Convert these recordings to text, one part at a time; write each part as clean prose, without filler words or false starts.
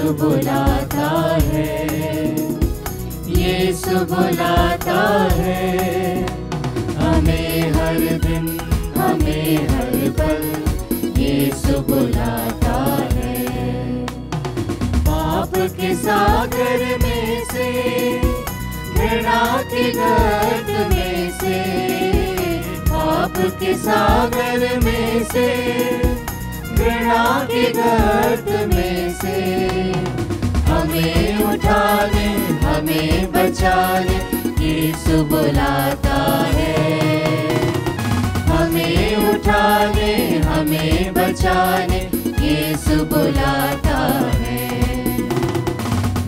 यीशु बुलाता है, यीशु बुलाता है। हमें हर दिन, हमें हर पल यीशु बुलाता है। पाप के सागर में से, घृणा के गर्त में से, पाप के सागर में से, घृणा के गर्त में से हमें उठा ले, हमें बचा ले, यीशु बुलाता है। हमें उठा ले, हमें बचा ले, यीशु बुलाता है,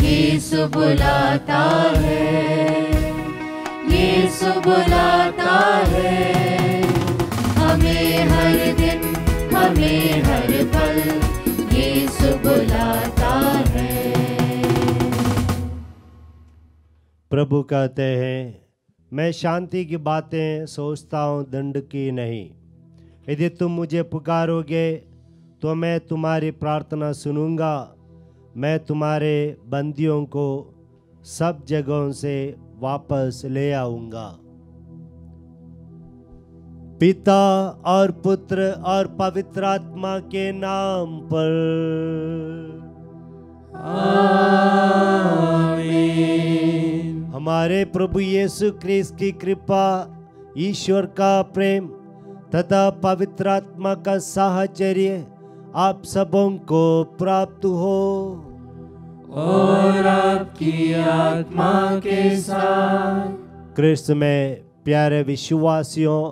यीशु बुलाता है, यीशु बुलाता है। हमें हर दिन, हमें हर पल यीशु बुलाता है। प्रभु कहते हैं, मैं शांति की बातें सोचता हूँ, दंड की नहीं। यदि तुम मुझे पुकारोगे तो मैं तुम्हारी प्रार्थना सुनूंगा। मैं तुम्हारे बंदियों को सब जगहों से वापस ले आऊंगा। पिता और पुत्र और पवित्र आत्मा के नाम पर आमीन। हमारे प्रभु यीशु ख्रीस्त की कृपा, ईश्वर का प्रेम तथा पवित्र आत्मा का साहचर्य आप सबों को प्राप्त हो और आपकी आत्मा के साथ। क्रिस्त में प्यारे विश्वासियों,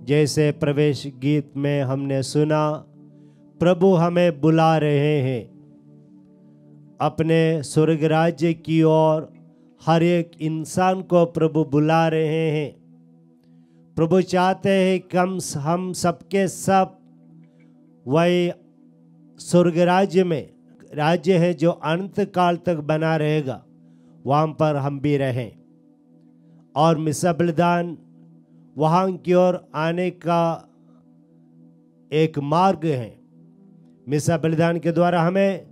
जैसे प्रवेश गीत में हमने सुना, प्रभु हमें बुला रहे हैं अपने स्वर्ग राज्य की ओर। हर एक इंसान को प्रभु बुला रहे हैं। प्रभु चाहते हैं कि हम सबके सब वही स्वर्ग राज्य में, राज्य है जो अनंत काल तक बना रहेगा, वहाँ पर हम भी रहें। और मिसा बलिदान वहाँ की ओर आने का एक मार्ग है। मिसा बलिदान के द्वारा हमें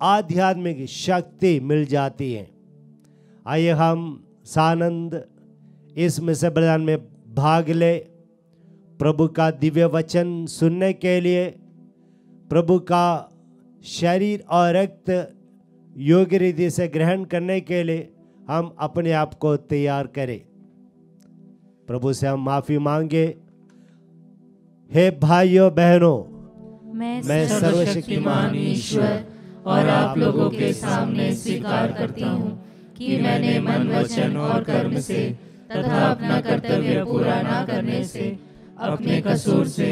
आध्यात्मिक शक्ति मिल जाती है। आइए हम सानंद इस मिसा बलिदान में भाग ले, प्रभु का दिव्य वचन सुनने के लिए, प्रभु का शरीर और रक्त योग्य रीति से ग्रहण करने के लिए हम अपने आप को तैयार करें। प्रभु से हम माफी मांगे। हे भाइयों बहनों, मैं सर्वशक्तिमान ईश्वर और आप लोगों के सामने स्वीकार करता हूँ कि मैंने मन, वचन और कर्म से तथा अपना कर्तव्य पूरा न करने से, अपने कसूर से,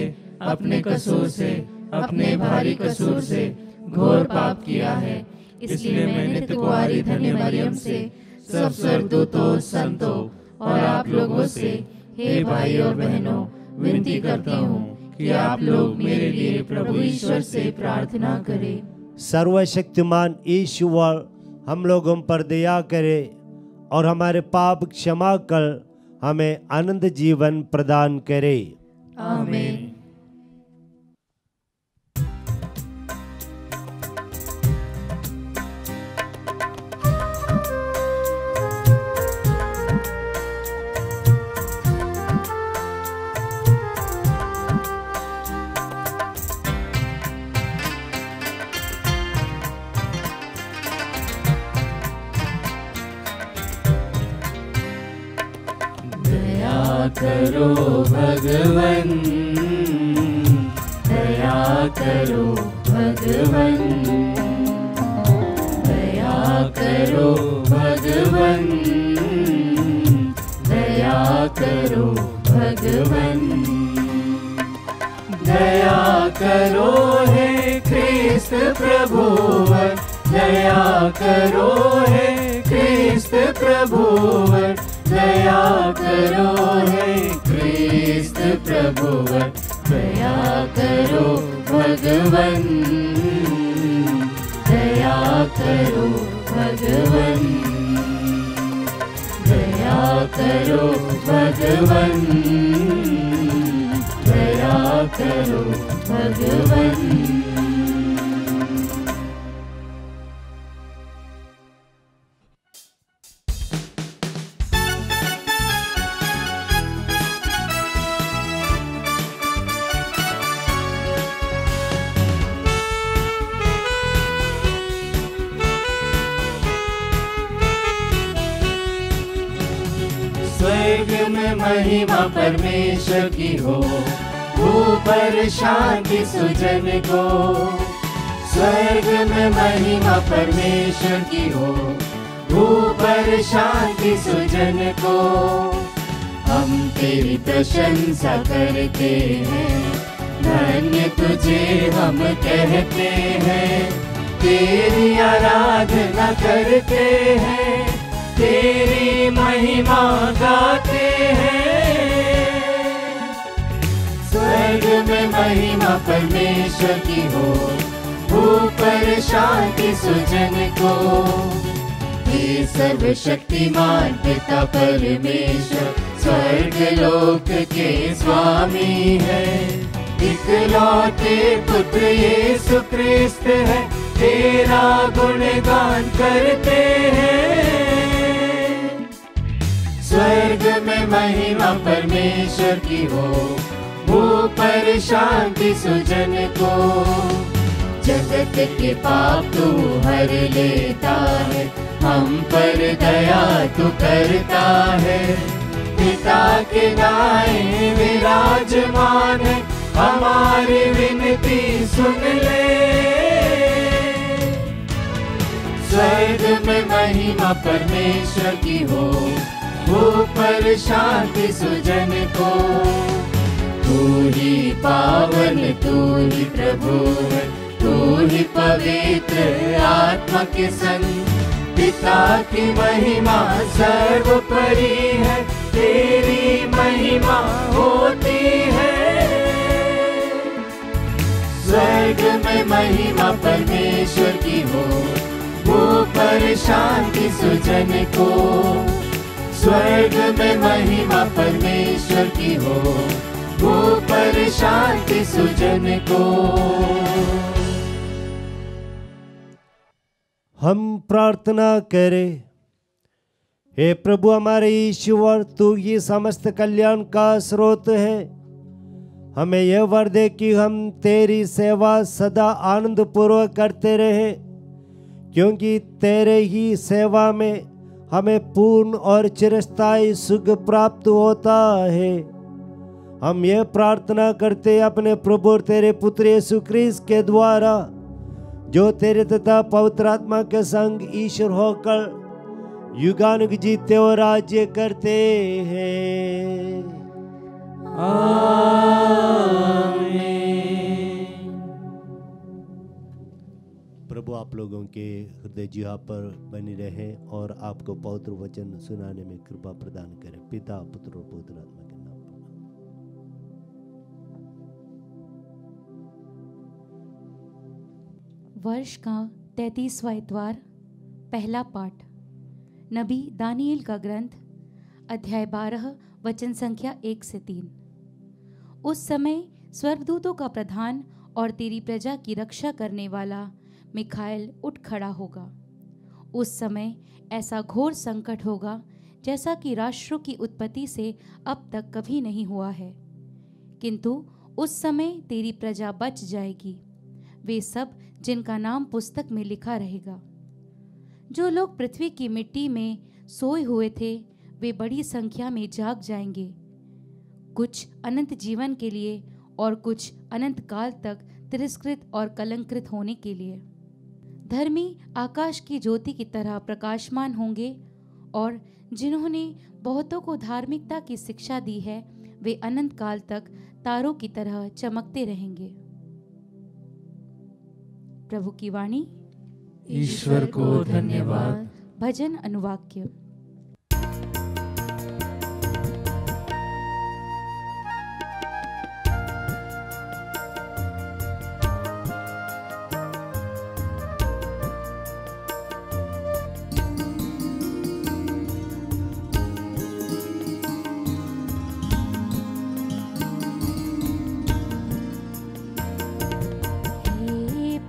अपने भारी कसूर से घोर पाप किया है। इसलिए मैं नित्य कुंवारी धन्य मरियम से, सब स्वर्गदूतों, संतों और आप लोगों से, हे भाई और बहनों, विनती करती हूँ कि आप लोग मेरे लिए प्रभु ईश्वर से प्रार्थना करें। सर्वशक्तिमान ईश्वर हम लोगों पर दया करे और हमारे पाप क्षमा कर हमें आनंद जीवन प्रदान करे। आमीन। करो भगवन, दया करो भगवन, दया करो भगवन, दया करो भगवन, दया करो हे ख्रीस्त प्रभुवर, दया करो हे ख्रीस्त प्रभुवर, दया करो हे ख्रीस्त प्रभुवर, दया करो भगवन, दया करो भगवन, दया करो भगवन, दया करो भगवन। में महिमा परमेश्वर की हो, ऊपर शांति सुजन को। स्वर्ग में महिमा परमेश्वर की हो, ऊपर शांति सुजन को। हम तेरी प्रशंसा करते हैं, धन्य तुझे हम कहते हैं। तेरी आराधना करते हैं, तेरी महिमा गाते हैं। स्वर्ग में महिमा परमेश्वर की हो, ऊपर शांति सुजन को। हे सर्वशक्तिमान पिता परमेश्वर, स्वर्ग लोक के स्वामी है। इकलौते पुत्र यीशु क्रिस्त है, तेरा गुणगान करते हैं। स्वर्ग में महिमा परमेश्वर की हो, ऊपर शांति सुजन को। जगत के पाप तू हर लेता है, हम पर दया तू करता है। पिता के दाएं विराजमान है, हमारी विनती सुन ले। स्वर्ग में महिमा परमेश्वर की हो, ऊपर शांति सुजन को। तू ही पावन, तू ही प्रभु है, तू ही पवित्र आत्मा के संग। पिता की महिमा सर्वोपरि है, तेरी महिमा होती है। स्वर्ग में महिमा परमेश्वर की हो, ऊपर शांति सुजन को। स्वर्ग में महिमा परमेश्वर की हो, ऊपर शांति सुजन को। हम प्रार्थना करें। हे प्रभु हमारे ईश्वर, तू ही समस्त कल्याण का स्रोत है। हमें यह वर दे कि हम तेरी सेवा सदा आनंद पूर्वक करते रहे, क्योंकि तेरे ही सेवा में हमें पूर्ण और चिरस्थायी सुख प्राप्त होता है। हम यह प्रार्थना करते अपने प्रभु और तेरे पुत्र यीशु क्रिस्त के द्वारा, जो तेरे तथा पवित्र आत्मा के संग ईश्वर होकर युगानुग जीते और राज्य करते हैं। आमीन। प्रभु आप लोगों के हृदय जिहा पर बनी रहे और आपको पवित्र वचन सुनाने में कृपा प्रदान करें। पिता, पुत्र और पवित्र आत्मा के नाम पर। वर्ष का 33वां इतवार, पहला पाठ। नबी दानिएल का ग्रंथ, अध्याय 12, वचन संख्या 1 से 3। उस समय स्वर्गदूतों का प्रधान और तेरी प्रजा की रक्षा करने वाला मिखाएल उठ खड़ा होगा। उस समय ऐसा घोर संकट होगा जैसा कि राष्ट्रों की उत्पत्ति से अब तक कभी नहीं हुआ है। किंतु उस समय तेरी प्रजा बच जाएगी, वे सब जिनका नाम पुस्तक में लिखा रहेगा। जो लोग पृथ्वी की मिट्टी में सोए हुए थे, वे बड़ी संख्या में जाग जाएंगे, कुछ अनंत जीवन के लिए और कुछ अनंत काल तक तिरस्कृत और कलंकृत होने के लिए। धर्मी आकाश की ज्योति की तरह प्रकाशमान होंगे, और जिन्होंने बहुतों को धार्मिकता की शिक्षा दी है, वे अनंत काल तक तारों की तरह चमकते रहेंगे। प्रभु की वाणी। ईश्वर को धन्यवाद। भजन अनुवाक्य।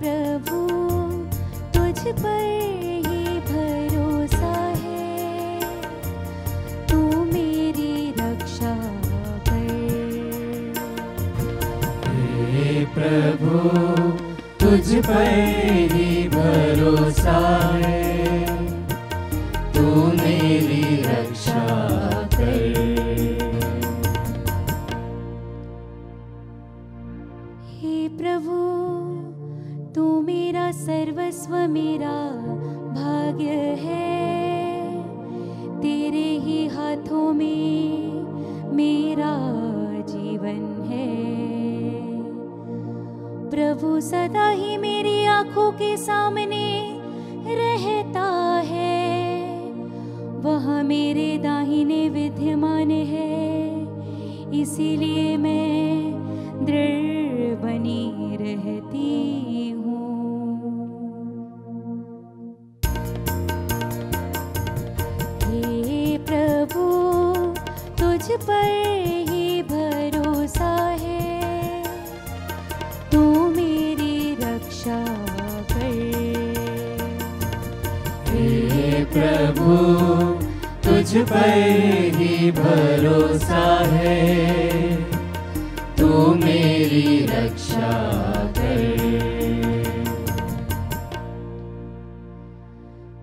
प्रभु तुझ पर ही भरोसा है, तू मेरी रक्षा कर। हे प्रभु तू मेरा सर्वस्व मेरा भाग्य है, तेरे ही हाथों में मेरा जीवन है। प्रभु सदा ही मेरी आंखों के सामने रहता है, वह मेरे दाहिने विद्यमान है, इसीलिए मैं दृढ़ बनी रहती हूँ। हे प्रभु तुझ पर ही भरोसा है, तू मेरी रक्षा कर। हे प्रभु तुझ पर ही भरोसा है, तू मेरी रक्षा कर।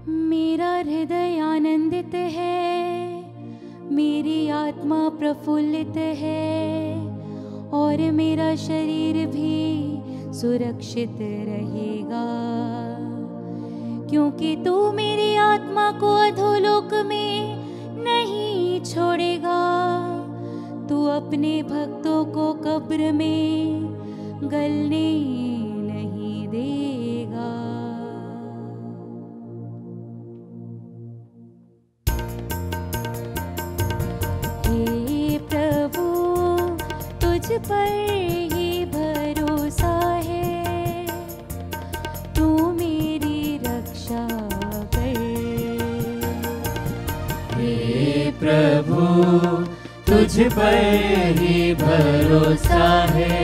मेरा हृदय आनंदित है, मेरी आत्मा प्रफुल्लित है, और मेरा शरीर भी सुरक्षित रहेगा, क्योंकि तू मेरी आत्मा को अधोलोक में नहीं छोड़ेगा। तू अपने भक्तों को कब्र में गलने नहीं देगा। हे प्रभु तुझ पर ही भरोसा है, तू मेरी रक्षा कर। हे प्रभु तुझ पर ही भरोसा है,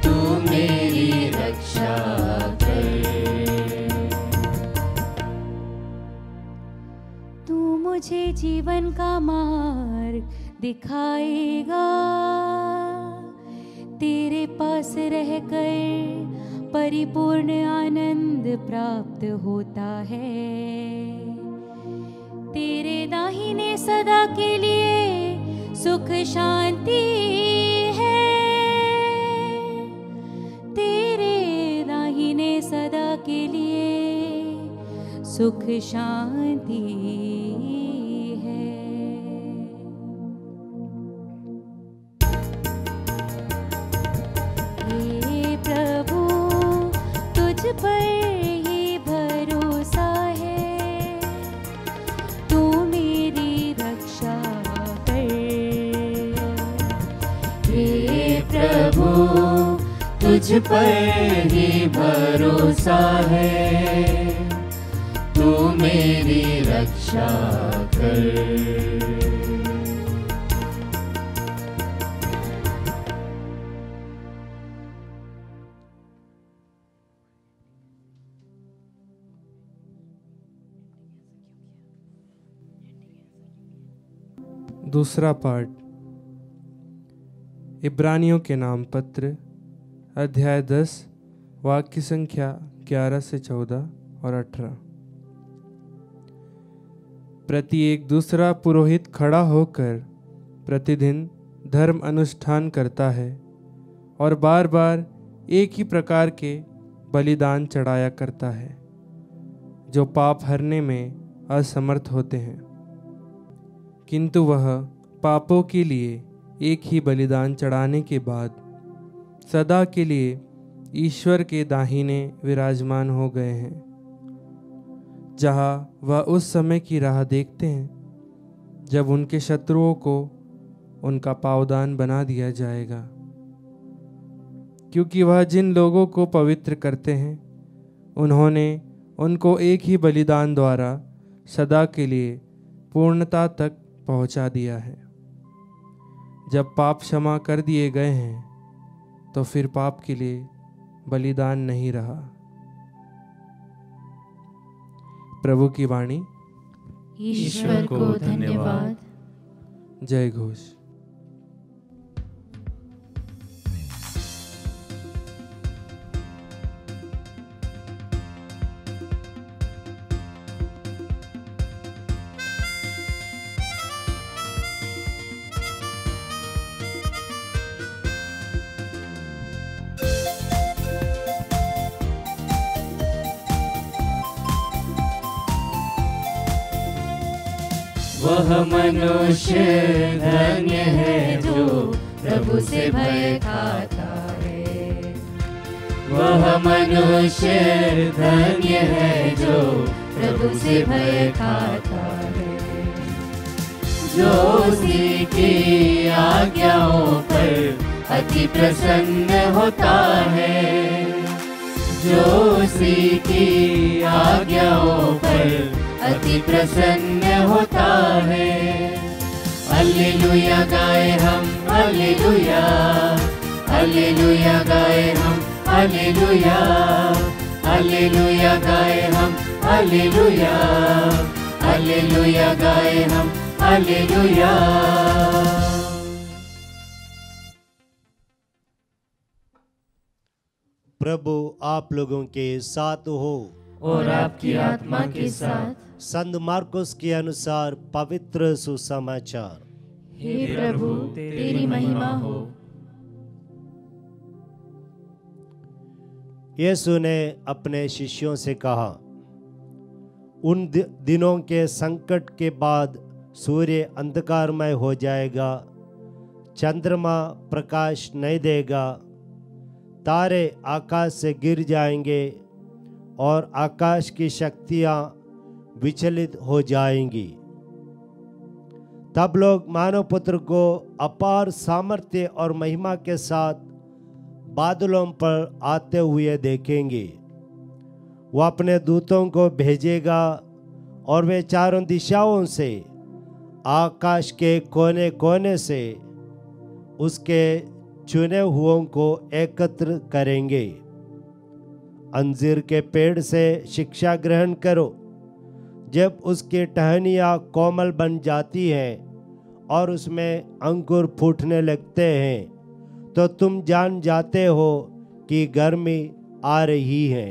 तू मेरी रक्षा कर। तू मुझे जीवन का मार्ग दिखाएगा, तेरे पास रहकर परिपूर्ण आनंद प्राप्त होता है। तेरे दाहिने सदा के लिए सुख शांति है, तेरे दाहिने सदा के लिए सुख शांति है। हे प्रभु तुझ पर ही भरोसा है, तू मेरी रक्षा कर। हे प्रभु तुझ पर ही भरोसा है, तू मेरी रक्षा कर। दूसरा पाठ इब्रानियों के नाम पत्र अध्याय 10 वाक्य संख्या 11 से 14 और 18। प्रत्येक दूसरा पुरोहित खड़ा होकर प्रतिदिन धर्म अनुष्ठान करता है और बार बार एक ही प्रकार के बलिदान चढ़ाया करता है, जो पाप हरने में असमर्थ होते हैं। किंतु वह पापों के लिए एक ही बलिदान चढ़ाने के बाद सदा के लिए ईश्वर के दाहिने विराजमान हो गए हैं, जहाँ वह उस समय की राह देखते हैं जब उनके शत्रुओं को उनका पावदान बना दिया जाएगा। क्योंकि वह जिन लोगों को पवित्र करते हैं, उन्होंने उनको एक ही बलिदान द्वारा सदा के लिए पूर्णता तक पहुंचा दिया है। जब पाप क्षमा कर दिए गए हैं, तो फिर पाप के लिए बलिदान नहीं रहा। प्रभु की वाणी। ईश्वर को धन्यवाद। जय घोष। वह मनुष्य धन्य है जो प्रभु से भय खाता है। वह मनुष्य धन्य है जो प्रभु से भय खाता है। जो उसी की आज्ञाओं पर अति प्रसन्न होता है। जो उसी की आज्ञाओं पर अति प्रसन्न होता है। हालेलुया गाए हम, हालेलुया, हालेलुया गाए हम, हालेलुया, हालेलुया गाए हम, हालेलुया, हालेलुया गाए हम, हालेलुया। प्रभु आप लोगों के साथ हो और आपकी आत्मा के साथ। संत मार्कुस के अनुसार पवित्र सुसमाचार। हे प्रभु तेरी महिमा हो। यीशु ने अपने शिष्यों से कहा, उन दिनों के संकट के बाद सूर्य अंधकारमय हो जाएगा, चंद्रमा प्रकाश नहीं देगा, तारे आकाश से गिर जाएंगे और आकाश की शक्तियां विचलित हो जाएंगी। तब लोग मानव पुत्र को अपार सामर्थ्य और महिमा के साथ बादलों पर आते हुए देखेंगे। वह अपने दूतों को भेजेगा और वे चारों दिशाओं से, आकाश के कोने कोने से उसके चुने हुओं को एकत्र करेंगे। अंजीर के पेड़ से शिक्षा ग्रहण करो। जब उसकी टहनियाँ कोमल बन जाती हैं और उसमें अंकुर फूटने लगते हैं तो तुम जान जाते हो कि गर्मी आ रही है।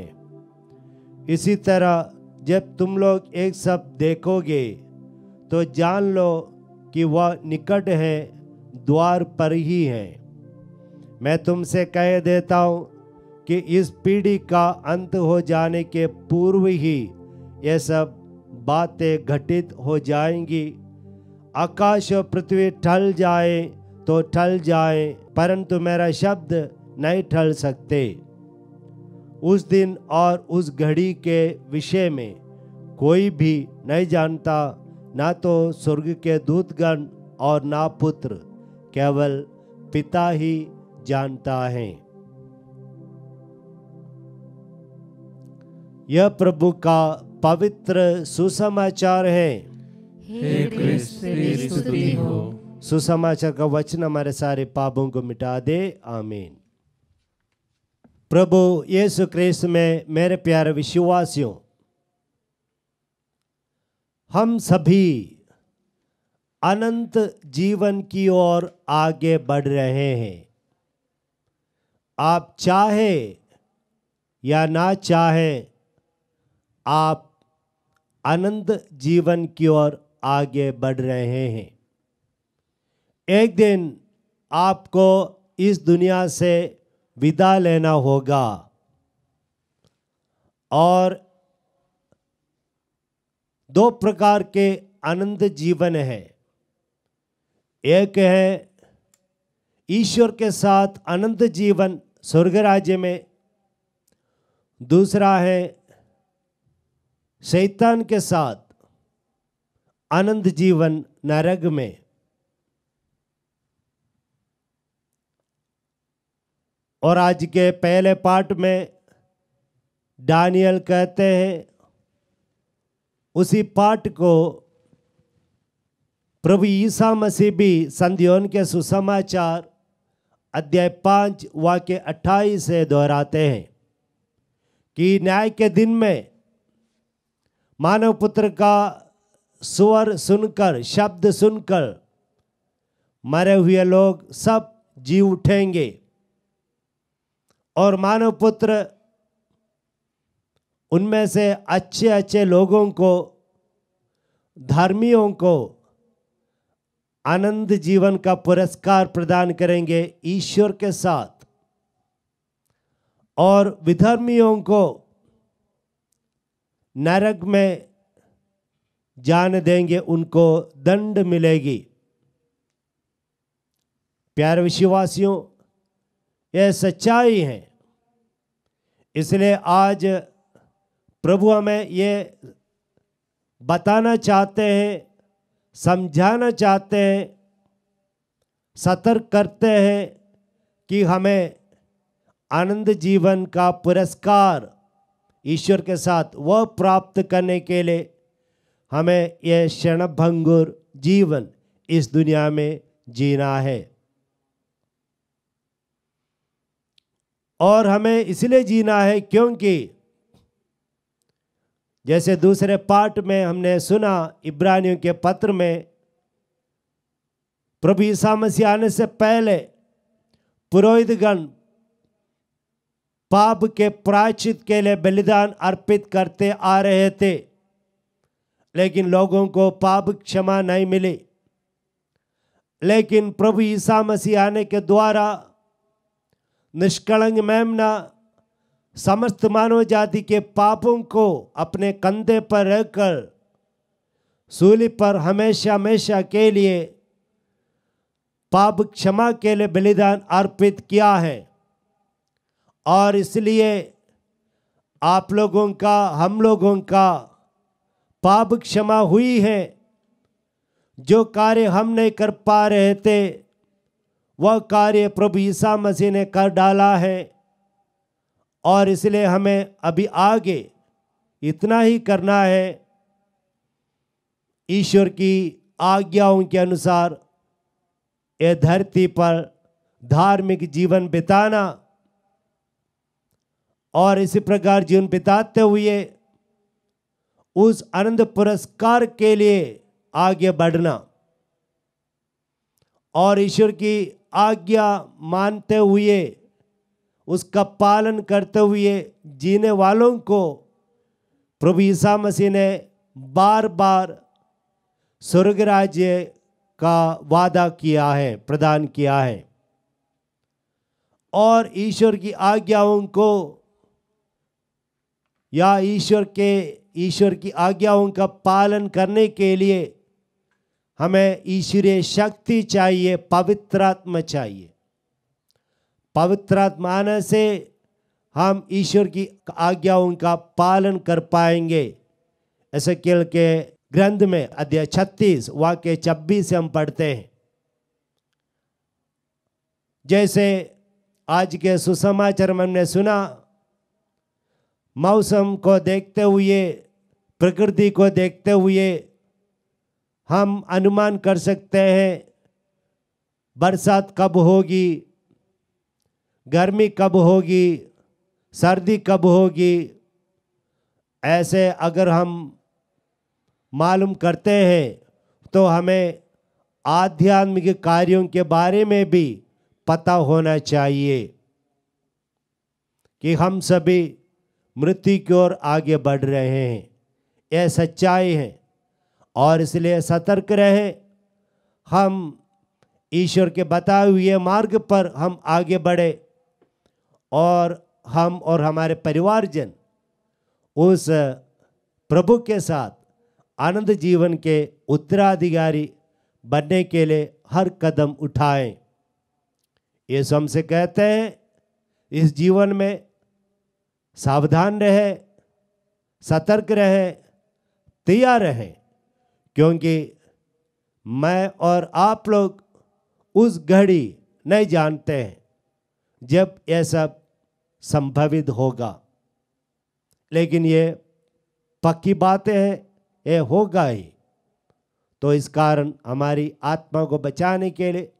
इसी तरह जब तुम लोग एक सब देखोगे तो जान लो कि वह निकट है, द्वार पर ही है। मैं तुमसे कह देता हूँ कि इस पीढ़ी का अंत हो जाने के पूर्व ही ये सब बातें घटित हो जाएंगी। आकाश और पृथ्वी टल जाए तो टल जाए, परंतु मेरा शब्द नहीं टल सकते। उस दिन और उस घड़ी के विषय में कोई भी नहीं जानता, ना तो स्वर्ग के दूतगण और ना पुत्र, केवल पिता ही जानता है। यह प्रभु का पवित्र सुसमाचार है। हे क्रिस्त तेरी स्तुति हो। सुसमाचार का वचन हमारे सारे पापों को मिटा दे। आमीन। प्रभु यीशु क्रिस्त में मेरे प्यारे विश्वासियों, हम सभी अनंत जीवन की ओर आगे बढ़ रहे हैं। आप चाहे या ना चाहे, आप अनंत जीवन की ओर आगे बढ़ रहे हैं। एक दिन आपको इस दुनिया से विदा लेना होगा और दो प्रकार के अनंत जीवन है। एक है ईश्वर के साथ अनंत जीवन स्वर्ग राज्य में, दूसरा है शैतान के साथ अनंत जीवन नरक में। और आज के पहले पाठ में दानियल कहते हैं, उसी पाठ को प्रभु ईसा मसीह भी संत योहन के सुसमाचार अध्याय 5 वाक्य 28 से दोहराते हैं कि न्याय के दिन में मानव पुत्र का स्वर सुनकर, शब्द सुनकर मरे हुए लोग सब जी उठेंगे और मानव पुत्र उनमें से अच्छे अच्छे लोगों को, धर्मियों को आनंद जीवन का पुरस्कार प्रदान करेंगे ईश्वर के साथ, और विधर्मियों को नरक में जान देंगे उनको दंड मिलेगी। प्यारे विश्वासियों, यह सच्चाई है। इसलिए आज प्रभु हमें ये बताना चाहते हैं, समझाना चाहते हैं, सतर्क करते हैं कि हमें आनंद जीवन का पुरस्कार ईश्वर के साथ वह प्राप्त करने के लिए हमें यह क्षणभंगुर जीवन इस दुनिया में जीना है। और हमें इसलिए जीना है क्योंकि जैसे दूसरे पाठ में हमने सुना, इब्रानियों के पत्र में, प्रभु यीशु मसीह आने से पहले पुरोहितगण पाप के प्रायश्चित के लिए बलिदान अर्पित करते आ रहे थे, लेकिन लोगों को पाप क्षमा नहीं मिली। लेकिन प्रभु यीशु मसीह आने के द्वारा निष्कलंक मेमना समस्त मानव जाति के पापों को अपने कंधे पर रखकर सूली पर हमेशा हमेशा के लिए पाप क्षमा के लिए बलिदान अर्पित किया है। और इसलिए आप लोगों का, हम लोगों का पाप क्षमा हुई है। जो कार्य हम नहीं कर पा रहे थे वह कार्य प्रभु यीशु मसीह ने कर डाला है। और इसलिए हमें अभी आगे इतना ही करना है, ईश्वर की आज्ञाओं के अनुसार यह धरती पर धार्मिक जीवन बिताना और इसी प्रकार जीवन बिताते हुए उस आनंद पुरस्कार के लिए आगे बढ़ना और ईश्वर की आज्ञा मानते हुए उसका पालन करते हुए जीने वालों को प्रभु यीशु मसीह ने बार बार स्वर्ग राज्य का वादा किया है, प्रदान किया है। और ईश्वर की आज्ञाओं को या ईश्वर की आज्ञाओं का पालन करने के लिए हमें ईश्वरीय शक्ति चाहिए, पवित्र आत्मा चाहिए। पवित्र आत्मा आने से हम ईश्वर की आज्ञाओं का पालन कर पाएंगे। एसेकिएल के ग्रंथ में अध्याय 36 वाक्य 26 से हम पढ़ते हैं, जैसे आज के सुसमाचार में हमने सुना, मौसम को देखते हुए, प्रकृति को देखते हुए हम अनुमान कर सकते हैं बरसात कब होगी, गर्मी कब होगी, सर्दी कब होगी। ऐसे अगर हम मालूम करते हैं तो हमें आध्यात्मिक कार्यों के बारे में भी पता होना चाहिए कि हम सभी मृत्यु की ओर आगे बढ़ रहे हैं। यह सच्चाई है और इसलिए सतर्क रहें। हम ईश्वर के बताए हुए मार्ग पर हम आगे बढ़े और हम और हमारे परिवारजन उस प्रभु के साथ आनंद जीवन के उत्तराधिकारी बनने के लिए हर कदम उठाएं। यीशु हमसे कहते हैं, इस जीवन में सावधान रहे, सतर्क रहे, तैयार रहे, क्योंकि मैं और आप लोग उस घड़ी नहीं जानते हैं जब यह सब संभवित होगा। लेकिन ये पक्की बातें हैं, यह होगा ही। तो इस कारण हमारी आत्मा को बचाने के लिए,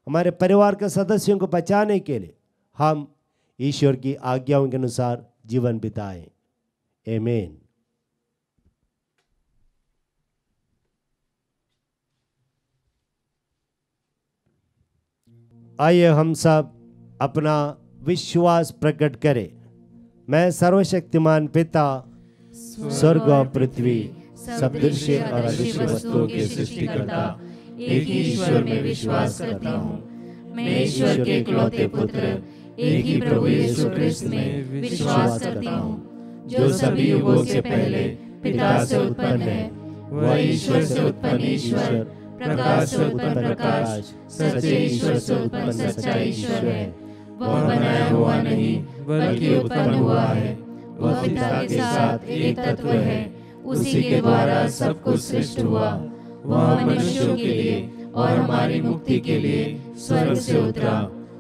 हमारे परिवार के सदस्यों को बचाने के लिए हम ईश्वर की आज्ञाओं के अनुसार जीवन बिताएं। आमीन। आइए हम सब अपना विश्वास प्रकट करें। मैं सर्वशक्तिमान पिता, स्वर्ग और पृथ्वी, सब दृश्य और अदृश्य वस्तुओं के सृष्टिकर्ता एक ही ईश्वर में विश्वास करता हूँ। मैं ईश्वर के इकलौते पुत्र एक ही प्रभु यीशु क्रिस्त में विश्वास करता हूँ, जो सभी युगों से पहले पिता से उत्पन्न है। वह ईश्वर से उत्पन्न ईश्वर, प्रकाश से उत्पन्न प्रकाश, सच्चे ईश्वर से उत्पन्न सच्चा ईश्वर है। वह बनाया हुआ नहीं बल्कि उत्पन्न हुआ है। वह पिता के साथ एक तत्व है, उसी के द्वारा सब कुछ सृष्ट हुआ। वह मनुष्यों के लिए और हमारी मुक्ति के लिए स्वर्ग से उतरा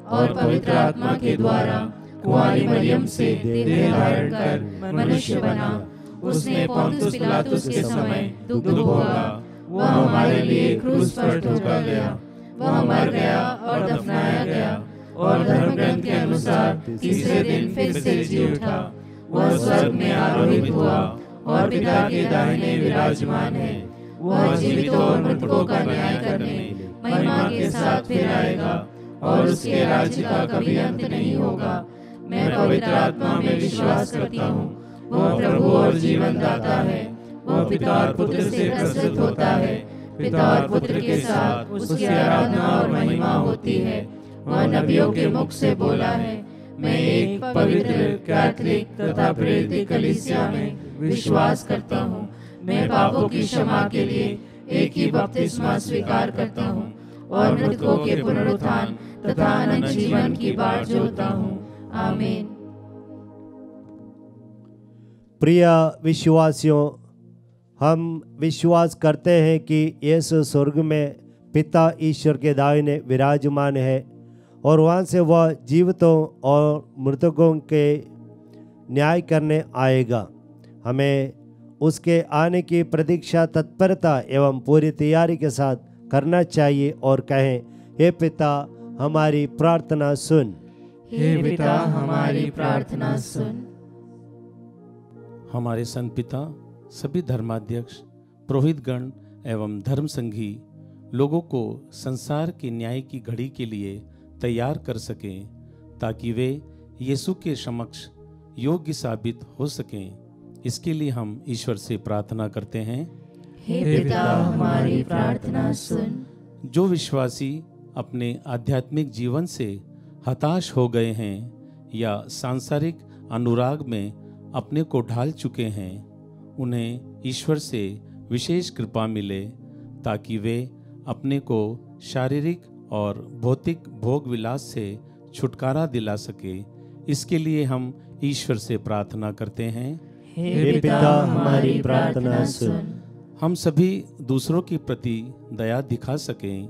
और पवित्र आत्मा के द्वारा कुंवारी मरियम से देह धारण कर मनुष्य बना। उसने पोंतुस पिलातुस के समय दुख भोगा। वह हमारे लिए क्रूस पर ठोका गया। वह मर गया और दफनाया गया और धर्म ग्रंथ के अनुसार तीसरे दिन फिर से जी उठा। वह स्वर्ग में आरोहित हुआ और पिता के दाहिने विराजमान है। वह जीवितों और मृतकों का न्याय करने महिमा के साथ फिर आएगा और उसके राज्य का कभी अंत नहीं होगा। मैं पवित्र आत्मा में विश्वास करता हूँ। वह प्रभु और जीवन दाता है। वह पिता और पुत्र से प्रस्तुत होता है। पिता और पुत्र के साथ उसकी आराधना और महिमा होती है। वह नबियों के मुख से बोला है। मैं एक पवित्र कैथोलिक तथा प्रेरित कलीसिया में विश्वास करता हूँ। मैं पापों की क्षमा के लिए एक ही बपतिस्मा स्वीकार करता हूँ और मृतकों के पुनरुत्थान तथा अनंत जीवन की बाट जोहता हूँ। आमीन। प्रिय विश्वासियों, हम विश्वास करते हैं कि यीशु स्वर्ग में पिता ईश्वर के दाहिने विराजमान है और वहाँ से वह जीवितों और मृतकों के न्याय करने आएगा। हमें उसके आने की प्रतीक्षा तत्परता एवं पूरी तैयारी के साथ करना चाहिए और कहें, हे पिता हमारी प्रार्थना सुन। हे पिता हमारी प्रार्थना सुन। हमारे संत पिता, सभी धर्माध्यक्ष, पुरोहितगण एवं धर्म संघी लोगों को संसार के न्याय की घड़ी के लिए तैयार कर सकें, ताकि वे यीशु के समक्ष योग्य साबित हो सकें। इसके लिए हम ईश्वर से प्रार्थना करते हैं। हे पिता हमारी प्रार्थना सुन। जो विश्वासी अपने आध्यात्मिक जीवन से हताश हो गए हैं या सांसारिक अनुराग में अपने को ढाल चुके हैं, उन्हें ईश्वर से विशेष कृपा मिले ताकि वे अपने को शारीरिक और भौतिक भोग विलास से छुटकारा दिला सके। इसके लिए हम ईश्वर से प्रार्थना करते हैं। हे पिता हमारी प्रार्थना सुन। हम सभी दूसरों के प्रति दया दिखा सकें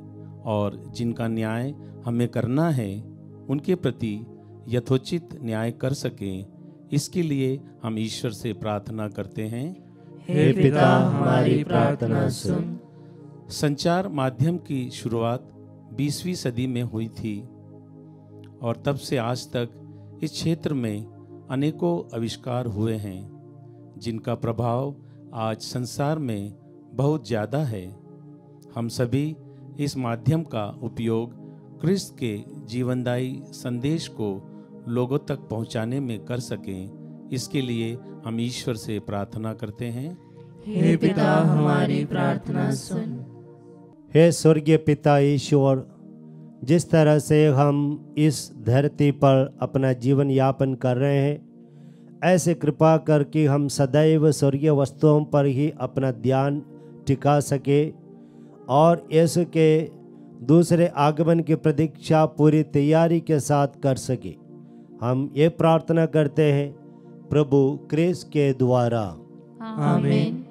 और जिनका न्याय हमें करना है उनके प्रति यथोचित न्याय कर सकें। इसके लिए हम ईश्वर से प्रार्थना करते हैं। हे पिता हमारी प्रार्थना सुन। संचार माध्यम की शुरुआत 20वीं सदी में हुई थी और तब से आज तक इस क्षेत्र में अनेकों आविष्कार हुए हैं, जिनका प्रभाव आज संसार में बहुत ज़्यादा है। हम सभी इस माध्यम का उपयोग क्रिस्त के जीवनदायी संदेश को लोगों तक पहुंचाने में कर सकें। इसके लिए हम ईश्वर से प्रार्थना करते हैं। हे पिता हमारी प्रार्थना सुन। हे स्वर्गीय पिता ईश्वर, जिस तरह से हम इस धरती पर अपना जीवन यापन कर रहे हैं, ऐसे कृपा कर कि हम सदैव स्वर्गीय वस्तुओं पर ही अपना ध्यान टिका सके और यीशु के दूसरे आगमन की प्रतीक्षा पूरी तैयारी के साथ कर सके। हम ये प्रार्थना करते हैं प्रभु क्रिस्त के द्वारा। आमीन।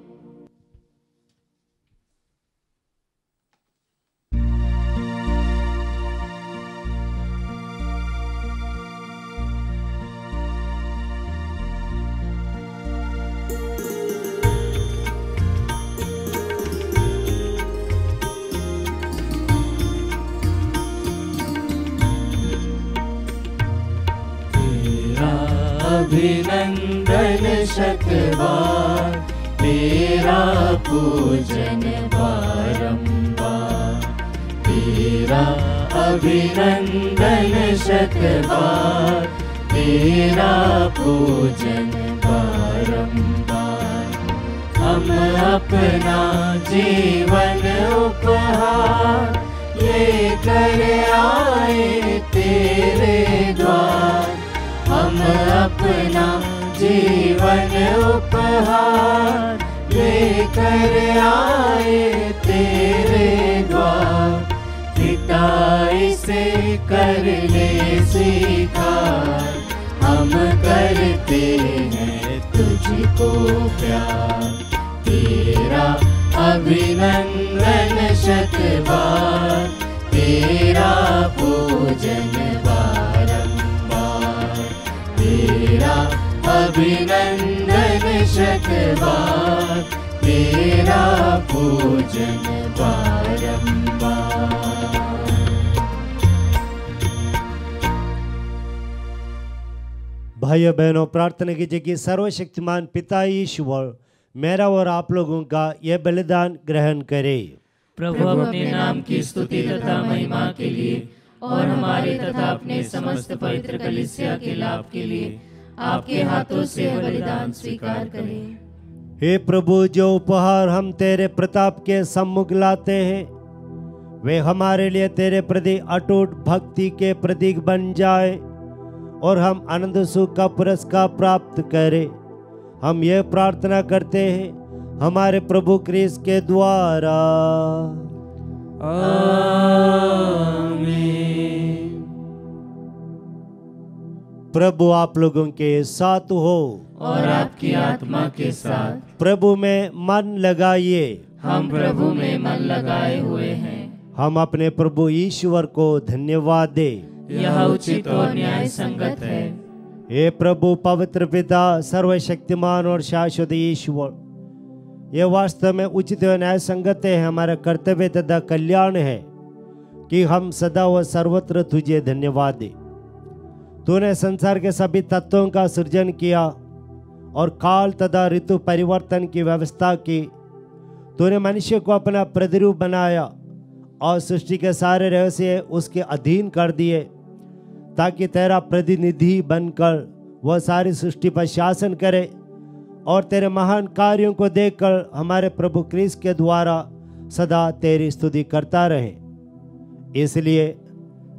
अभिनंदन शतबार, तेरा पूजन बारंबार। तेरा अभिनंदन शतबार, तेरा पूजन बारंबार। हम अपना जीवन उपहार लेकर आए तेरे द्वार। हम अपना जीवन उपहार लेकर आए तेरे द्वार। पिता इसे कर ले स्वीकार, हम करते हैं तुझको प्यार। तेरा अभिनंदन शतबार, तेरा पूजन बारंबार। तेरा अभिनंदन शतबार, तेरा पूजन बारंबार। भाइयों बहनों, प्रार्थना कीजिए कि सर्वशक्तिमान पिता ईश्वर मेरा और आप लोगों का यह बलिदान ग्रहण करे। प्रभु अपने नाम की स्तुति तथा महिमा के लिए और हमारे तथा अपने समस्त पवित्र कलीसिया के लाभ के लिए आपके हाथों से यह बलिदान स्वीकार करें। हे प्रभु, जो उपहार हम तेरे प्रताप के सम्मुख लाते हैं वे हमारे लिए तेरे प्रति अटूट भक्ति के प्रतीक बन जाए और हम आनंद सुख का पुरस्कार प्राप्त करें। हम यह प्रार्थना करते हैं हमारे प्रभु क्रिस्त के द्वारा। आमीन। प्रभु आप लोगों के साथ हो और आपकी आत्मा के साथ। प्रभु में मन लगाइए। हम प्रभु में मन लगाए हुए हैं। हम अपने प्रभु ईश्वर को धन्यवाद दे। यह उचित और न्याय संगत है। हे प्रभु पवित्र पिता सर्वशक्तिमान और शाश्वत ईश्वर, यह वास्तव में उचित और न्याय संगत है, हमारा कर्तव्य तथा कल्याण है कि हम सदा व सर्वत्र तुझे धन्यवाद दे। तूने संसार के सभी तत्वों का सृजन किया और काल तथा ऋतु परिवर्तन की व्यवस्था की। तूने मनुष्य को अपना प्रतिरूप बनाया और सृष्टि के सारे रहस्य उसके अधीन कर दिए ताकि तेरा प्रतिनिधि बनकर वह सारी सृष्टि पर शासन करे और तेरे महान कार्यों को देखकर हमारे प्रभु क्रिस्त के द्वारा सदा तेरी स्तुति करता रहे। इसलिए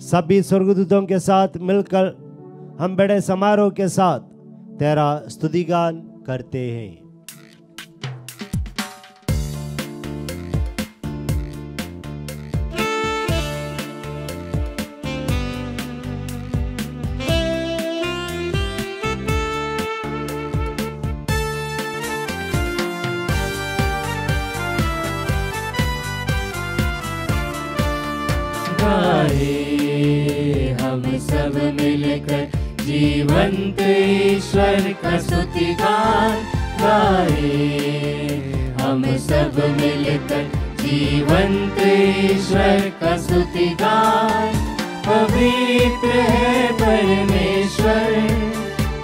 सभी स्वर्गदूतों के साथ मिलकर हम बड़े समारोह के साथ तेरा स्तुतिगान करते हैं। हम सब मिलकर जीवंत ईश्वर का स्तुतिगान गाए। हम सब मिलकर जीवंत ईश्वर का स्तुतिगान। पवित्र है परमेश्वर,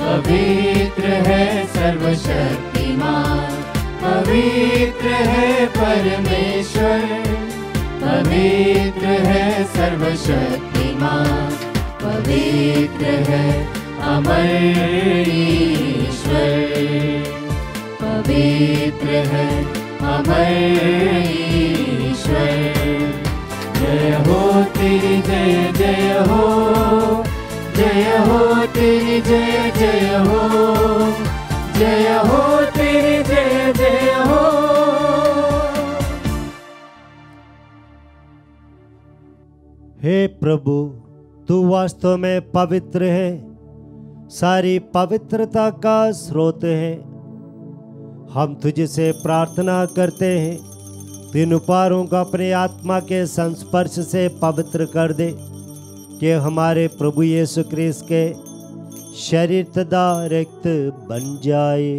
पवित्र है सर्वशक्तिमान। पवित्र है परमेश्वर, पवित्र है सर्वशक्तिमान। पवित्र है अमर ईश्वर, पवित्र है अमर ईश्वर। जय हो तेरी जय जय हो, जय हो तेरी जय जय हो, जय हो तेरी जय जय हो। हे प्रभु, तू वास्तव में पवित्र है, सारी पवित्रता का स्रोत है। हम तुझसे प्रार्थना करते हैं तीन उपहारों को अपने आत्मा के संस्पर्श से पवित्र कर दे कि हमारे प्रभु यीशु क्रिस्त के शरीर तथा रक्त बन जाए।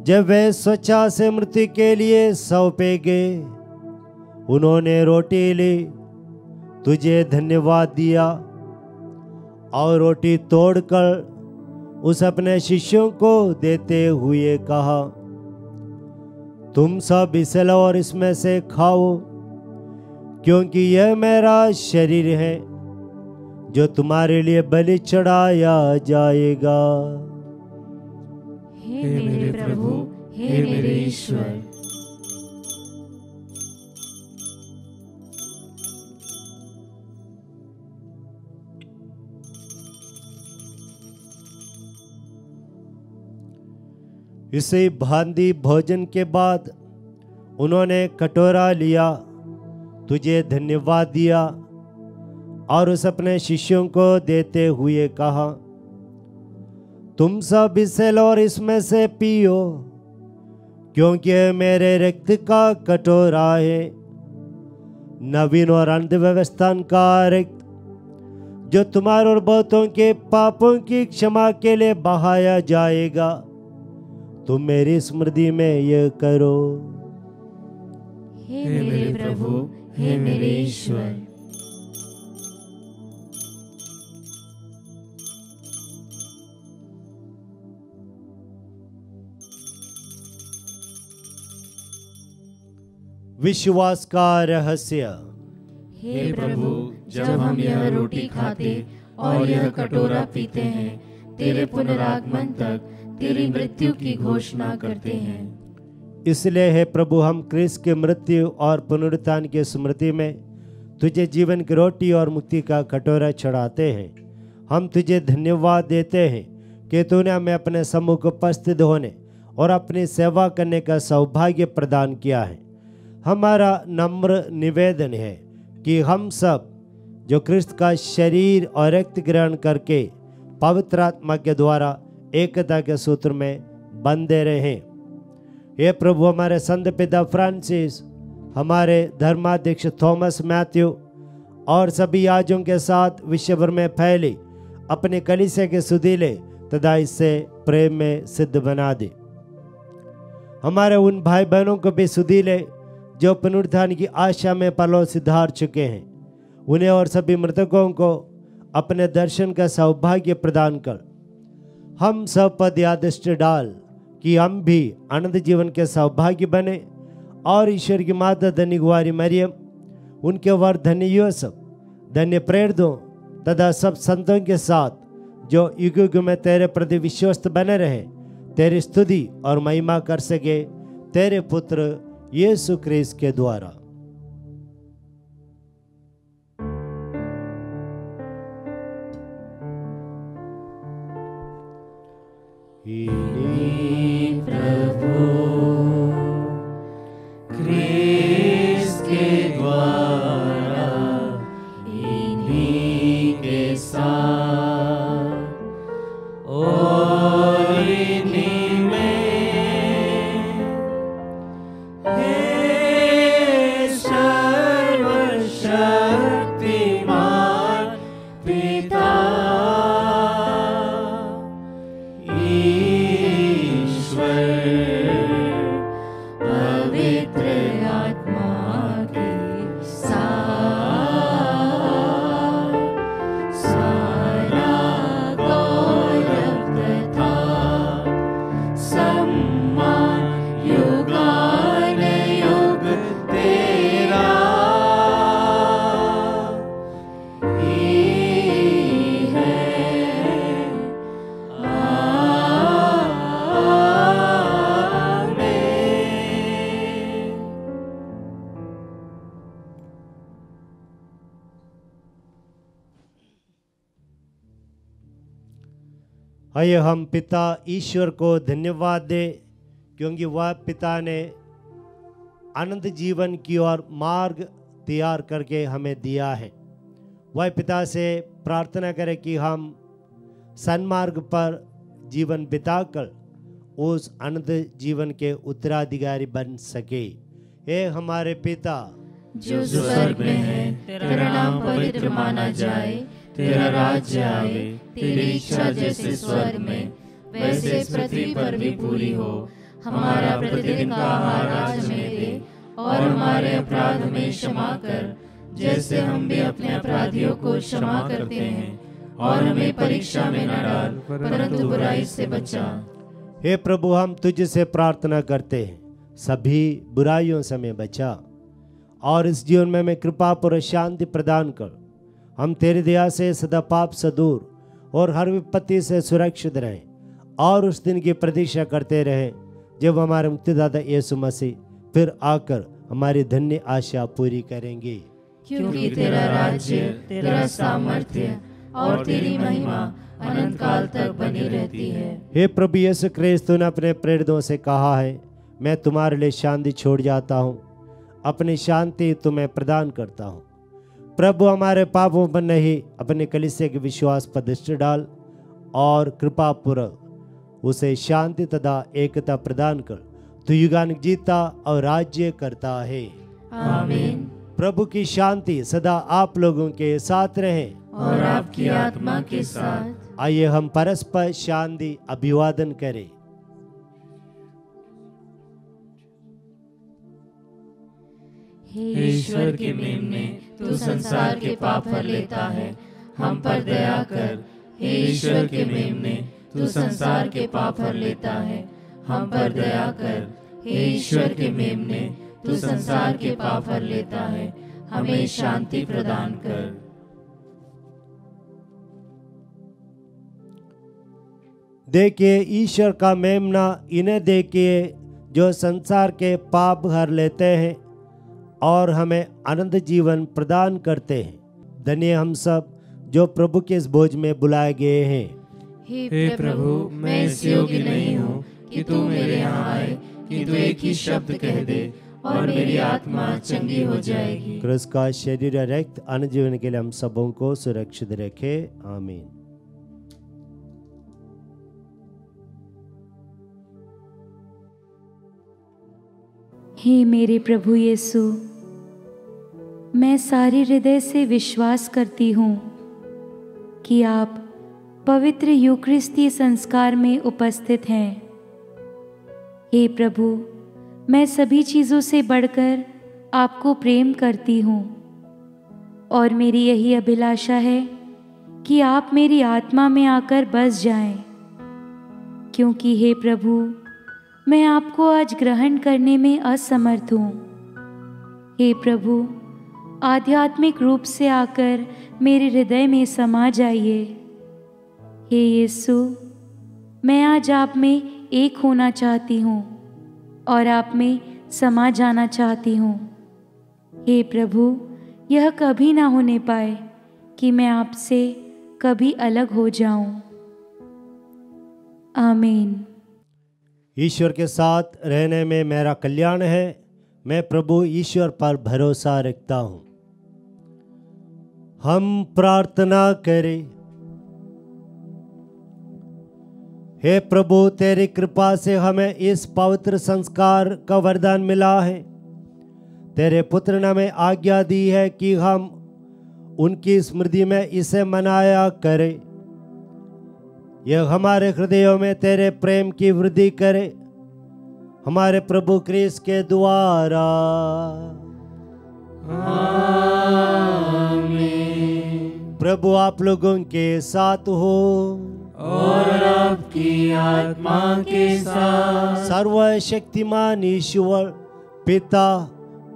जब वे स्वच्छा से मृत्यु के लिए सौंपे गए, उन्होंने रोटी ली, तुझे धन्यवाद दिया और रोटी तोड़कर उस अपने शिष्यों को देते हुए कहा, तुम सब इसे लो और इसमें से खाओ, क्योंकि यह मेरा शरीर है जो तुम्हारे लिए बलि चढ़ाया जाएगा। हे मेरे प्रभु, हे मेरे ईश्वर। इसी भांति भोजन के बाद उन्होंने कटोरा लिया, तुझे धन्यवाद दिया और उस अपने शिष्यों को देते हुए कहा, तुम सब इससे लो और इसमें से पियो, क्योंकि मेरे रक्त का कटोरा है, नवीन और अनंत व्यवस्था का रक्त, जो तुम्हारे और बहुतों के पापों की क्षमा के लिए बहाया जाएगा। तुम मेरी स्मृति में यह करो। हे मेरे प्रभु, हे मेरे ईश्वर। विश्वास का रहस्य। हे प्रभु, जब हम यह रोटी खाते और यह कटोरा पीते हैं, तेरे पुनरागमन तक तेरी मृत्यु की घोषणा करते हैं। इसलिए हे प्रभु, हम क्रिस्त के मृत्यु और पुनरुत्थान की स्मृति में तुझे जीवन की रोटी और मुक्ति का कटोरा चढ़ाते हैं। हम तुझे धन्यवाद देते हैं कि तूने हमें अपने सम्मुख उपस्थित होने और अपनी सेवा करने का सौभाग्य प्रदान किया है। हमारा नम्र निवेदन है कि हम सब जो क्रिस्त का शरीर और रक्त ग्रहण करके पवित्र आत्मा के द्वारा एकता के सूत्र में बंधे रहें। ये प्रभु, हमारे संत पिता फ्रांसिस, हमारे धर्माध्यक्ष थॉमस मैथ्यू और सभी याजकों के साथ विश्व भर में फैली अपने कलीसिया के सुधीले तथा इससे प्रेम में सिद्ध बना दे। हमारे उन भाई बहनों को भी सुधीले जो पुनरुत्थान की आशा में परलोक सिधार चुके हैं, उन्हें और सभी मृतकों को अपने दर्शन का सौभाग्य प्रदान कर हम सब पर यह दृष्टि डाल कि हम भी अनंत जीवन के सौभाग्य बने और ईश्वर की माता धन्य कुंवारी मरियम, उनके वर धन्य यूसुफ, धन्य प्रेरितों तथा सब संतों के साथ जो युग युग में तेरे प्रति विश्वस्त बने रहे, तेरी स्तुति और महिमा कर सके, तेरे पुत्र यीशु क्रिस्त के द्वारा। प्रभु क्रिस्त के द्वारा, इन्हीं के साथ और इन्हीं में, हे सर्वशक्तिमान पिता आइए हम पिता ईश्वर को धन्यवाद दें, क्योंकि वह पिता ने अनंत जीवन की ओर मार्ग तैयार करके हमें दिया है। वह पिता से प्रार्थना करें कि हम सन्मार्ग पर जीवन बिताकर उस अनंत जीवन के उत्तराधिकारी बन सके। हे हमारे पिता जो स्वर्ग में है, तेरा नाम पवित्र माना जाए, तेरा राज्य आए, तेरी इच्छा जैसे स्वर्ग में वैसे पृथ्वी पर भी पूरी हो। हमारा प्रतिदिन का आहार आज हमें दे, और हमारे अपराध हमें क्षमा कर, जैसे हम भी अपने अपराधियों को क्षमा करते हैं, और हमें परीक्षा में न डाल, परंतु बुराई से बचा। हे प्रभु, हम तुझसे प्रार्थना करते हैं, सभी बुराइयों से हमें बचा और इस जीवन में हमें कृपा पर शांति प्रदान कर। हम तेरी दया से सदा पाप से दूर और हर विपत्ति से सुरक्षित रहें और उस दिन की प्रतीक्षा करते रहें जब हमारे मुक्तिदाता यीशु मसीह फिर आकर हमारी धन्य आशा पूरी करेंगे। क्योंकि तेरा राज्य, तेरा सामर्थ्य और तेरी महिमा अनंत काल तक बनी रहती है। हे प्रभु यीशु क्रिस्त, तूने अपने प्रेरितों से कहा है, मैं तुम्हारे लिए शांति छोड़ जाता हूँ, अपनी शांति तुम्हें प्रदान करता हूँ। प्रभु हमारे पापों पर नहीं, अपने कलीसिया के विश्वास पर दृष्टि डाल और कृपा पूर्वक उसे शांति तथा एकता प्रदान कर। तू युगानुग जीता और राज्य करता है। आमीन। प्रभु की शांति सदा आप लोगों के साथ रहे और आपकी आत्मा के साथ। आइए हम परस्पर शांति अभिवादन करें। हे ईश्वर के मेमने, तू संसार के पाप हर लेता है, हम पर दया कर। हे ईश्वर के मेमने, तू संसार के पाप हर लेता है, हम पर दया कर। हे ईश्वर के मेमने, तू संसार के पाप हर लेता है, हमें शांति प्रदान कर। देखिए ईश्वर का मेमना, इन्हें देखिए जो संसार के पाप हर लेते हैं और हमें अनंत जीवन प्रदान करते हैं। धन्य हम सब जो प्रभु के इस भोज में बुलाए गए हैं। हे प्रभु, मैं इस योग्य नहीं हूँ कि तू मेरे यहाँ आए, कि तू एक ही शब्द कह दे और मेरी आत्मा चंगी हो जाएगी। क्रिस्त का शरीर और रक्त अनंत जीवन के लिए हम सबों को सुरक्षित रखे। आमीन। हे मेरे प्रभु यीशु, मैं सारे हृदय से विश्वास करती हूँ कि आप पवित्र यूकरिस्ती संस्कार में उपस्थित हैं। हे प्रभु, मैं सभी चीज़ों से बढ़कर आपको प्रेम करती हूँ और मेरी यही अभिलाषा है कि आप मेरी आत्मा में आकर बस जाएं, क्योंकि हे प्रभु, मैं आपको आज ग्रहण करने में असमर्थ हूँ। हे प्रभु, आध्यात्मिक रूप से आकर मेरे हृदय में समा जाइए। हे यीशु, मैं आज आप में एक होना चाहती हूँ और आप में समा जाना चाहती हूँ। हे प्रभु, यह कभी ना होने पाए कि मैं आपसे कभी अलग हो जाऊं। आमीन। ईश्वर के साथ रहने में मेरा कल्याण है। मैं प्रभु ईश्वर पर भरोसा रखता हूँ। हम प्रार्थना करें। हे प्रभु, तेरी कृपा से हमें इस पवित्र संस्कार का वरदान मिला है। तेरे पुत्र ने हमें आज्ञा दी है कि हम उनकी स्मृति में इसे मनाया करें। यह हमारे हृदयों में तेरे प्रेम की वृद्धि करे, हमारे प्रभु क्रिस्त के द्वारा। आमीन। प्रभु आप लोगों के साथ हो और आपकी आत्मा के साथ। सर्वशक्तिमान ईश्वर पिता,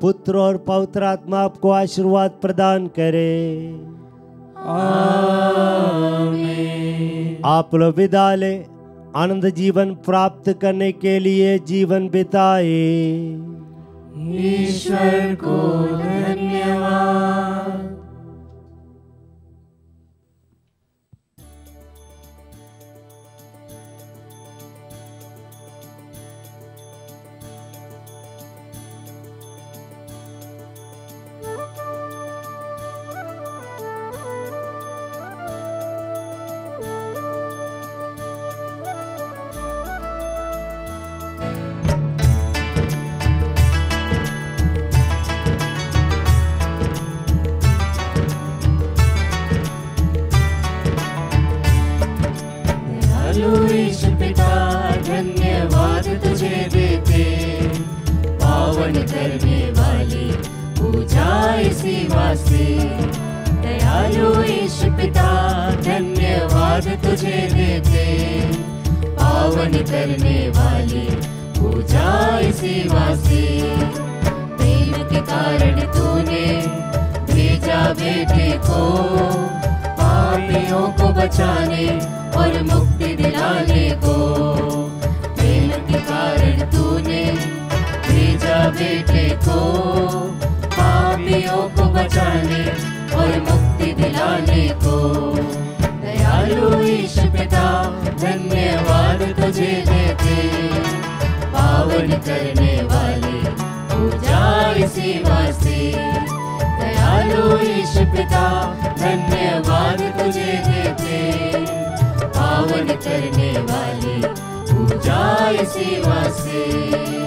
पुत्र और पवित्र आत्मा आपको आशीर्वाद प्रदान करे। आमीन। आप लोग विदा ले, आनंद जीवन प्राप्त करने के लिए जीवन बिताए। ईश्वर को धन्यवाद। धन्यवाद तुझे देते, पावन करने वाली पूजा इसी वास्ते। दयालु ईश पिता धन्यवाद तुझे देते, पावन करने वाली पूजा इसी वास्ते। प्रेम के कारण तूने भेजा बेटे को, पापियों को बचाने और मुक्ति दिलाने को। प्रेम के कारण तूने भेजा बेटे को, पापियों को बचाने और मुक्ति दिलाने को। पावन करने वाले पूजा इसी वास्ते। दयालु ईश पिता धन्यवाद तुझे देते, पावन करने वाले पूजा इसी वास्ते।